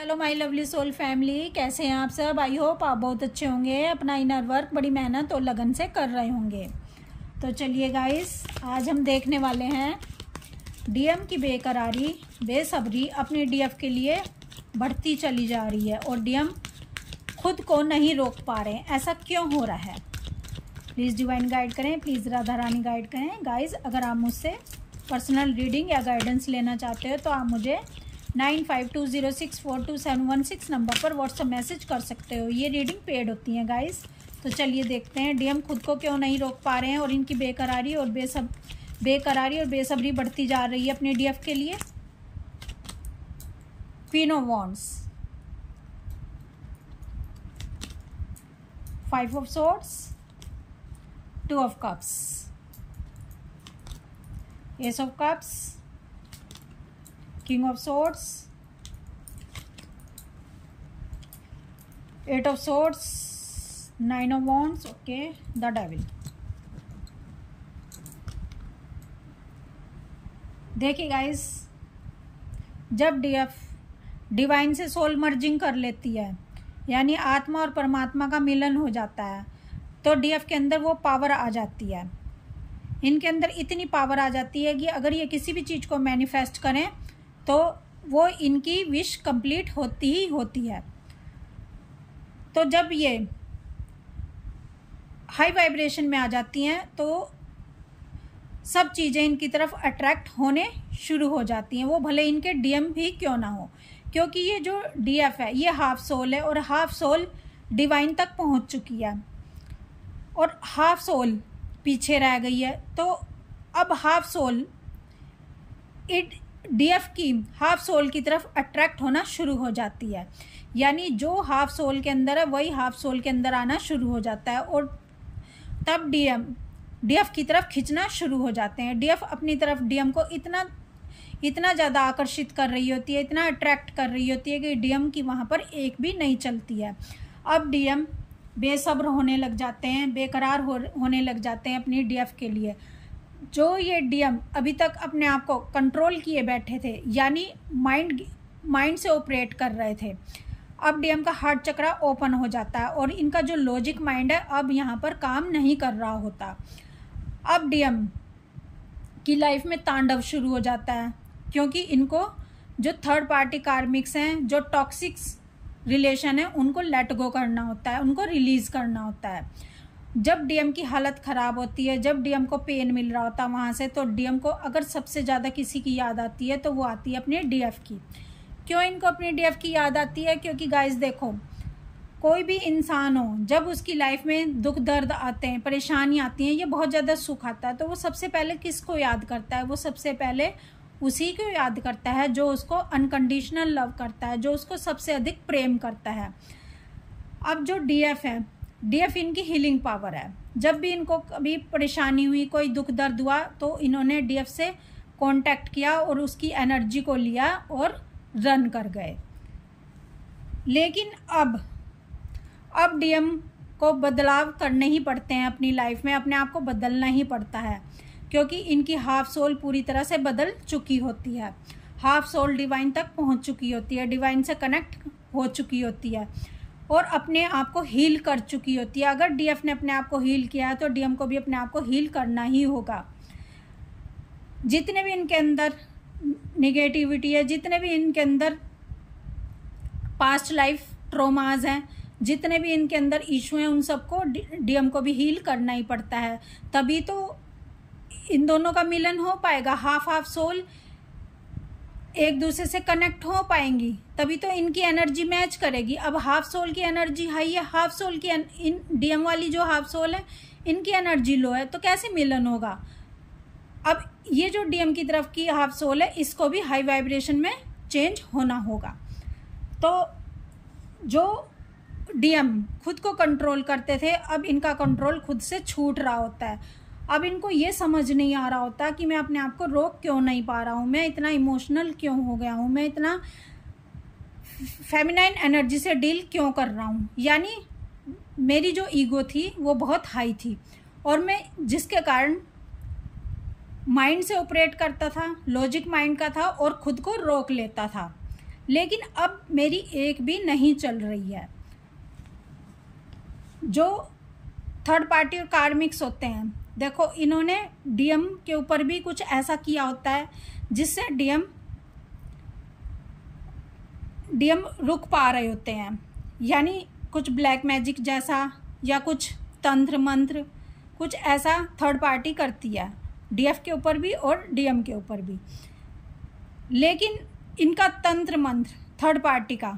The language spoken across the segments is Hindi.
Hello my lovely soul family, कैसे हैं आप सब। आई होप आप बहुत अच्छे होंगे, अपना इनर वर्क बड़ी मेहनत और लगन से कर रहे होंगे। तो चलिए गाइस, आज हम देखने वाले हैं डीएम की बेकरारी बेसब्री अपने डीएफ के लिए बढ़ती चली जा रही है और डीएम खुद को नहीं रोक पा रहे हैं। ऐसा क्यों हो रहा है? प्लीज़ डिवाइन गाइड करें, प्लीज़ राधा रानी गाइड करें। गाइस, अगर आप मुझसे पर्सनल रीडिंग या गाइडेंस लेना चाहते हो तो आप मुझे 9520642716 नंबर पर व्हाट्सएप मैसेज कर सकते हो। ये रीडिंग पेड होती हैं गाइस। तो चलिए देखते हैं डीएम खुद को क्यों नहीं रोक पा रहे हैं और इनकी बेकरारी और बेसब्री बढ़ती जा रही है अपने डीएफ के लिए। Queen of wands, 5 of swords, 2 of cups, S of cups, king of swords, 8 of swords, 9 of wands, okay, the devil. देखिए गाइस, जब डीएफ डिवाइन से सोल मर्जिंग कर लेती है, यानी आत्मा और परमात्मा का मिलन हो जाता है, तो डीएफ के अंदर वो पावर आ जाती है। इनके अंदर इतनी पावर आ जाती है कि अगर ये किसी भी चीज़ को मैनिफेस्ट करें तो वो इनकी विश कंप्लीट होती ही होती है। तो जब ये हाई वाइब्रेशन में आ जाती हैं तो सब चीज़ें इनकी तरफ अट्रैक्ट होने शुरू हो जाती हैं, वो भले इनके डीएम भी क्यों ना हो, क्योंकि ये जो डीएफ है ये हाफ सोल है और हाफ सोल डिवाइन तक पहुंच चुकी है और हाफ सोल पीछे रह गई है। तो अब हाफ सोल डीएफ की हाफ सोल की तरफ अट्रैक्ट होना शुरू हो जाती है, यानी जो हाफ सोल के अंदर है वही हाफ सोल के अंदर आना शुरू हो जाता है और तब डीएफ की तरफ खींचना शुरू हो जाते हैं। डीएफ अपनी तरफ डीएम को इतना ज़्यादा आकर्षित कर रही होती है, इतना अट्रैक्ट कर रही होती है कि डीएम की वहाँ पर एक भी नहीं चलती है। अब डीएम बेसब्र होने लग जाते हैं, बेकरार होने लग जाते हैं अपनी डीएफ के लिए। जो ये डीएम अभी तक अपने आप को कंट्रोल किए बैठे थे, यानी माइंड से ऑपरेट कर रहे थे, अब डीएम का हार्ट चक्रा ओपन हो जाता है और इनका जो लॉजिक माइंड है अब यहाँ पर काम नहीं कर रहा होता। अब डीएम की लाइफ में तांडव शुरू हो जाता है, क्योंकि इनको जो थर्ड पार्टी कार्मिक्स हैं, जो टॉक्सिक्स रिलेशन है, उनको लेट गो करना होता है, उनको रिलीज़ करना होता है। जब डीएम की हालत ख़राब होती है, जब डीएम को पेन मिल रहा होता है वहाँ से, तो डीएम को अगर सबसे ज़्यादा किसी की याद आती है तो वो आती है अपने डीएफ की। क्यों इनको अपनी डीएफ की याद आती है? क्योंकि गाइस देखो, कोई भी इंसान हो, जब उसकी लाइफ में दुख दर्द आते हैं, परेशानी आती हैं, ये बहुत ज़्यादा सुख आता है, तो वो सबसे पहले किसको याद करता है? वो सबसे पहले उसी को याद करता है जो उसको अनकंडीशनल लव करता है, जो उसको सबसे अधिक प्रेम करता है। अब जो डीएफ है, डीएफ इनकी हीलिंग पावर है। जब भी इनको कभी परेशानी हुई, कोई दुख दर्द हुआ, तो इन्होंने डीएफ से कांटेक्ट किया और उसकी एनर्जी को लिया और रन कर गए। लेकिन अब डीएम को बदलाव करने ही पड़ते हैं अपनी लाइफ में, अपने आप को बदलना ही पड़ता है, क्योंकि इनकी हाफ सोल पूरी तरह से बदल चुकी होती है। हाफ सोल डिवाइन तक पहुंच चुकी होती है, डिवाइन से कनेक्ट हो चुकी होती है और अपने आप को हील कर चुकी होती है। अगर डीएफ ने अपने आप को हील किया है तो डीएम को भी अपने आप को हील करना ही होगा। जितने भी इनके अंदर निगेटिविटी है, जितने भी इनके अंदर पास्ट लाइफ ट्रॉमाज हैं, जितने भी इनके अंदर इशू हैं, उन सबको डीएम को भी हील करना ही पड़ता है। तभी तो इन दोनों का मिलन हो पाएगा, हाफ सोल एक दूसरे से कनेक्ट हो पाएंगी, तभी तो इनकी एनर्जी मैच करेगी। अब हाफ सोल की एनर्जी हाई है, हाफ सोल की इन डीएम वाली जो हाफ सोल है इनकी एनर्जी लो है, तो कैसे मिलन होगा? अब ये जो डीएम की तरफ की हाफ सोल है, इसको भी हाई वाइब्रेशन में चेंज होना होगा। तो जो डीएम खुद को कंट्रोल करते थे, अब इनका कंट्रोल खुद से छूट रहा होता है। अब इनको ये समझ नहीं आ रहा होता कि मैं अपने आप को रोक क्यों नहीं पा रहा हूँ, मैं इतना इमोशनल क्यों हो गया हूँ, मैं इतना फेमिनाइन एनर्जी से डील क्यों कर रहा हूँ। यानी मेरी जो ईगो थी वो बहुत हाई थी और मैं जिसके कारण माइंड से ऑपरेट करता था, लॉजिक माइंड का था और खुद को रोक लेता था। लेकिन अब मेरी एक भी नहीं चल रही है। जो थर्ड पार्टी और कार्मिक्स होते हैं, देखो इन्होंने डीएम के ऊपर भी कुछ ऐसा किया होता है जिससे डीएम रुक पा रहे होते हैं, यानी कुछ ब्लैक मैजिक जैसा या कुछ तंत्र मंत्र कुछ ऐसा थर्ड पार्टी करती है डीएफ के ऊपर भी और डीएम के ऊपर भी। लेकिन इनका तंत्र मंत्र थर्ड पार्टी का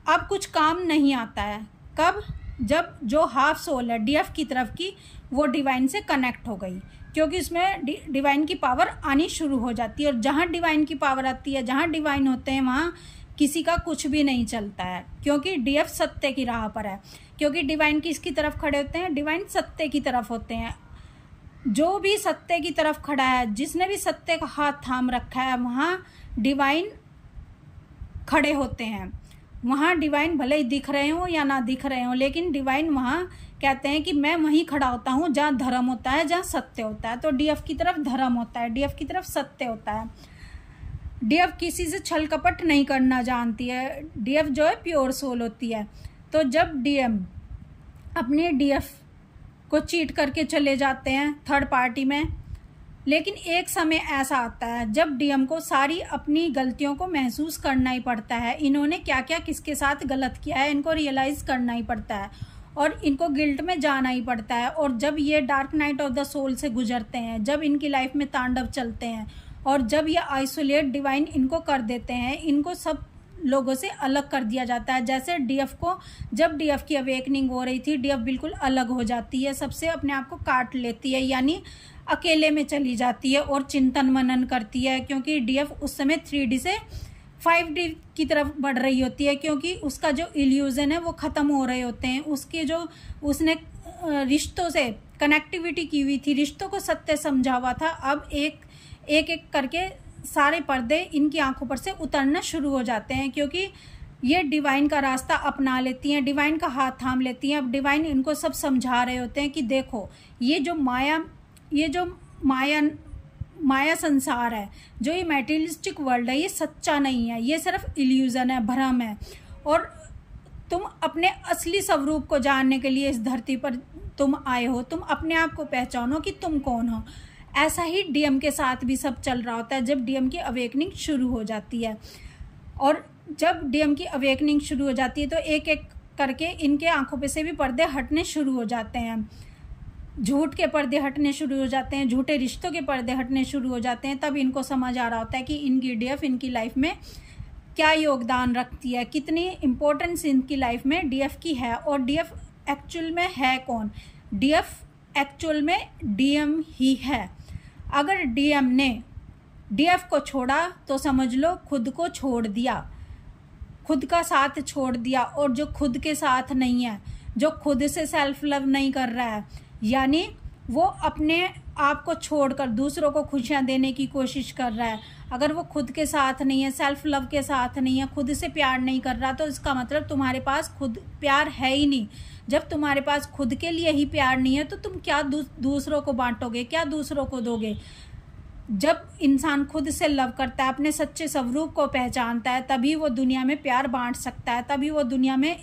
अब कुछ काम नहीं आता है। कब? जब जो हाफ सोल है डीएफ की तरफ की वो डिवाइन से कनेक्ट हो गई, क्योंकि इसमें डिवाइन की पावर आनी शुरू हो जाती है। और जहाँ डिवाइन की पावर आती है, जहाँ डिवाइन होते हैं, वहाँ किसी का कुछ भी नहीं चलता है, क्योंकि डीएफ सत्य की राह पर है। क्योंकि डिवाइन किसकी तरफ खड़े होते हैं? डिवाइन सत्य की तरफ होते हैं। जो भी सत्य की तरफ खड़ा है, जिसने भी सत्य का हाथ थाम रखा है, वहाँ डिवाइन खड़े होते हैं। वहाँ डिवाइन भले ही दिख रहे हो या ना दिख रहे हो, लेकिन डिवाइन वहाँ कहते हैं कि मैं वहीं खड़ा होता हूँ जहाँ धर्म होता है, जहाँ सत्य होता है। तो डीएफ की तरफ धर्म होता है, डीएफ की तरफ सत्य होता है। डीएफ किसी से छल कपट नहीं करना जानती है। डीएफ जो है प्योर सोल होती है। तो जब डीएम अपने डीएफ को चीट करके चले जाते हैं थर्ड पार्टी में, लेकिन एक समय ऐसा आता है जब डीएम को सारी अपनी गलतियों को महसूस करना ही पड़ता है। इन्होंने क्या क्या किसके साथ गलत किया है इनको रियलाइज़ करना ही पड़ता है और इनको गिल्ट में जाना ही पड़ता है। और जब ये dark night of the soul से गुजरते हैं, जब इनकी लाइफ में तांडव चलते हैं और जब ये आइसोलेट डिवाइन इनको कर देते हैं, इनको सब लोगों से अलग कर दिया जाता है। जैसे डीएफ को, जब डीएफ की अवेकनिंग हो रही थी, डीएफ बिल्कुल अलग हो जाती है, सबसे अपने आप को काट लेती है, यानी अकेले में चली जाती है और चिंतन मनन करती है। क्योंकि डीएफ उस समय 3D से 5D की तरफ बढ़ रही होती है, क्योंकि उसका जो इल्यूजन है वो ख़त्म हो रहे होते हैं। उसके जो उसने रिश्तों से कनेक्टिविटी की हुई थी, रिश्तों को सत्य समझा हुआ था, अब एक एक करके सारे पर्दे इनकी आंखों पर से उतरना शुरू हो जाते हैं। क्योंकि ये डिवाइन का रास्ता अपना लेती हैं, डिवाइन का हाथ थाम लेती हैं। अब डिवाइन इनको सब समझा रहे होते हैं कि देखो ये जो माया संसार है, जो ये मैटेरियलिस्टिक वर्ल्ड है, ये सच्चा नहीं है, ये सिर्फ इल्यूजन है, भ्रम है। और तुम अपने असली स्वरूप को जानने के लिए इस धरती पर तुम आए हो, तुम अपने आप को पहचानो कि तुम कौन हो। ऐसा ही डीएम के साथ भी सब चल रहा होता है जब डीएम की अवेकनिंग शुरू हो जाती है। और जब डीएम की अवेकनिंग शुरू हो जाती है तो एक एक करके इनके आंखों पे से भी पर्दे हटने शुरू हो जाते हैं। झूठ के पर्दे हटने शुरू हो जाते हैं, झूठे रिश्तों के पर्दे हटने शुरू हो जाते हैं। तब इनको समझ आ रहा होता है कि इनकी डीएफ इनकी लाइफ में क्या योगदान रखती है, कितनी इम्पोर्टेंस इनकी लाइफ में डीएफ की है। और डीएफ एक्चुअल में है कौन? डीएफ एक्चुअल में डीएम ही है। अगर डीएम ने डीएफ को छोड़ा तो समझ लो खुद को छोड़ दिया, खुद का साथ छोड़ दिया। और जो खुद के साथ नहीं है, जो खुद से सेल्फ लव नहीं कर रहा है, यानी वो अपने आप को छोड़कर दूसरों को खुशियां देने की कोशिश कर रहा है, अगर वो खुद के साथ नहीं है, सेल्फ लव के साथ नहीं है, खुद से प्यार नहीं कर रहा, तो इसका मतलब तुम्हारे पास खुद प्यार है ही नहीं। जब तुम्हारे पास खुद के लिए ही प्यार नहीं है तो तुम क्या दूसरों को बांटोगे, क्या दूसरों को दोगे? जब इंसान खुद से लव करता है, अपने सच्चे स्वरूप को पहचानता है, तभी वो दुनिया में प्यार बांट सकता है, तभी वो दुनिया में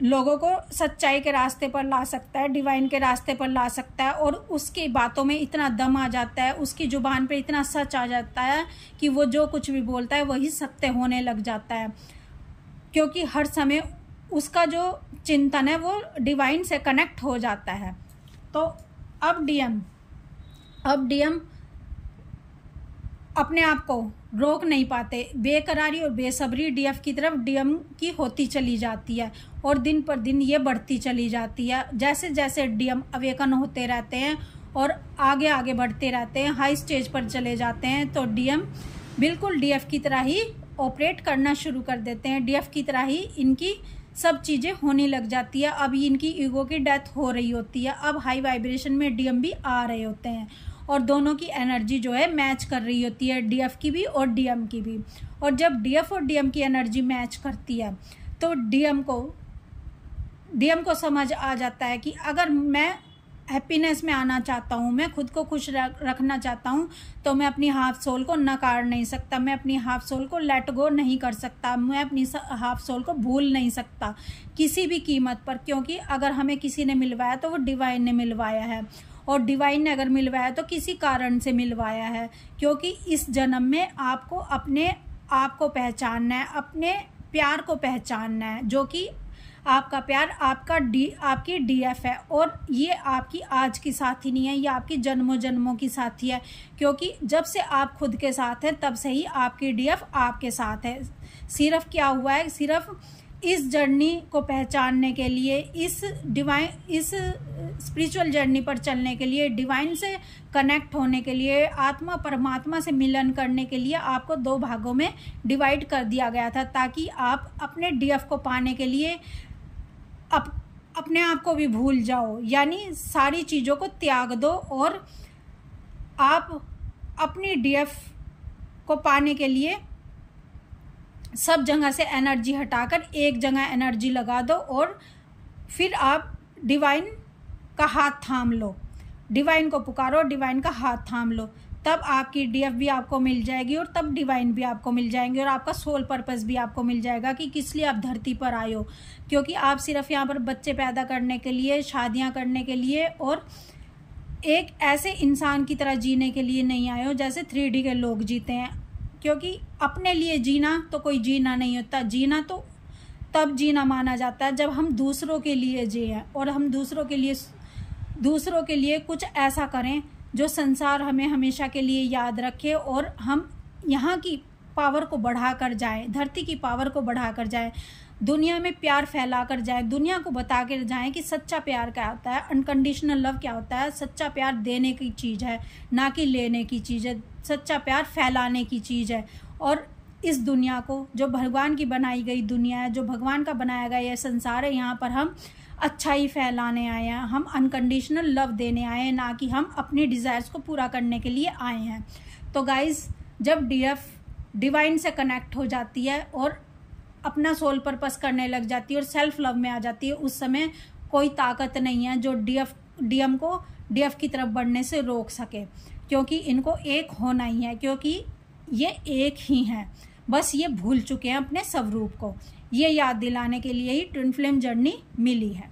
लोगों को सच्चाई के रास्ते पर ला सकता है, डिवाइन के रास्ते पर ला सकता है। और उसकी बातों में इतना दम आ जाता है, उसकी जुबान पे इतना सच आ जाता है कि वो जो कुछ भी बोलता है वही सत्य होने लग जाता है। क्योंकि हर समय उसका जो चिंतन है वो डिवाइन से कनेक्ट हो जाता है। तो अब डीएम अपने आप को रोक नहीं पाते, बेकरारी और बेसब्री डीएफ की तरफ डीएम की होती चली जाती है और दिन पर दिन ये बढ़ती चली जाती है। जैसे जैसे डीएम अवेकन होते रहते हैं और आगे आगे बढ़ते रहते हैं, हाई स्टेज पर चले जाते हैं, तो डीएम बिल्कुल डीएफ की तरह ही ऑपरेट करना शुरू कर देते हैं। डीएफ की तरह ही इनकी सब चीज़ें होने लग जाती है। अब इनकी ईगो की डेथ हो रही होती है, अब हाई वाइब्रेशन में डीएम भी आ रहे होते हैं और दोनों की एनर्जी जो है मैच कर रही होती है, डीएफ की भी और डीएम की भी। और जब डीएफ और डीएम की एनर्जी मैच करती है तो डीएम को समझ आ जाता है कि अगर मैं हैप्पीनेस में आना चाहता हूँ, मैं खुद को खुश रखना चाहता हूँ, तो मैं अपनी हाफ सोल को नकार नहीं सकता, मैं अपनी हाफ सोल को लेट गो नहीं कर सकता, मैं अपनी हाफ सोल को भूल नहीं सकता किसी भी कीमत पर। क्योंकि अगर हमें किसी ने मिलवाया तो वो डिवाइन ने मिलवाया है, और डिवाइन ने अगर मिलवाया तो किसी कारण से मिलवाया है। क्योंकि इस जन्म में आपको अपने आप को पहचानना है, अपने प्यार को पहचानना है, जो कि आपका प्यार आपकी डीएफ है। और ये आपकी आज की साथी नहीं है, ये आपकी जन्मों जन्मों की साथी है। क्योंकि जब से आप खुद के साथ हैं तब से ही आपकी डीएफ आपके साथ है। सिर्फ क्या हुआ है, सिर्फ इस जर्नी को पहचानने के लिए, इस स्पिरिचुअल जर्नी पर चलने के लिए, डिवाइन से कनेक्ट होने के लिए, आत्मा परमात्मा से मिलन करने के लिए आपको 2 भागों में डिवाइड कर दिया गया था, ताकि आप अपने डीएफ को पाने के लिए अपने आप को भी भूल जाओ, यानी सारी चीज़ों को त्याग दो और आप अपनी डीएफ को पाने के लिए सब जगह से एनर्जी हटाकर एक जगह एनर्जी लगा दो और फिर आप डिवाइन का हाथ थाम लो, डिवाइन को पुकारो, डिवाइन का हाथ थाम लो। तब आपकी डीएफ भी आपको मिल जाएगी और तब डिवाइन भी आपको मिल जाएंगे और आपका सोल पर्पस भी आपको मिल जाएगा कि किस लिए आप धरती पर आए हो। क्योंकि आप सिर्फ यहाँ पर बच्चे पैदा करने के लिए, शादियाँ करने के लिए और एक ऐसे इंसान की तरह जीने के लिए नहीं आए हो जैसे 3D के लोग जीते हैं। क्योंकि अपने लिए जीना तो कोई जीना नहीं होता, जीना तो तब जीना माना जाता है जब हम दूसरों के लिए जिएं और हम दूसरों के लिए कुछ ऐसा करें जो संसार हमें हमेशा के लिए याद रखे और हम यहाँ की पावर को बढ़ा कर जाएं, धरती की पावर को बढ़ा कर जाएं, दुनिया में प्यार फैला कर जाए, दुनिया को बता कर जाएं कि सच्चा प्यार क्या होता है, अनकंडीशनल लव क्या होता है। सच्चा प्यार देने की चीज़ है, ना कि लेने की चीज़ है। सच्चा प्यार फैलाने की चीज़ है। और इस दुनिया को, जो भगवान की बनाई गई दुनिया है, जो भगवान का बनाया गया ये संसार है, यहाँ पर हम अच्छा ही फैलाने आए हैं, हम अनकंडीशनल लव देने आए हैं, ना कि हम अपनी डिज़ायर्स को पूरा करने के लिए आए हैं। तो गाइज़, जब डीएफ डिवाइन से कनेक्ट हो जाती है और अपना सोल पर्पस करने लग जाती है और सेल्फ लव में आ जाती है, उस समय कोई ताकत नहीं है जो डीएम को डीएफ की तरफ बढ़ने से रोक सके। क्योंकि इनको एक होना ही है, क्योंकि ये एक ही हैं, बस ये भूल चुके हैं अपने स्वरूप को। ये याद दिलाने के लिए ही ट्विन फ्लेम जर्नी मिली है।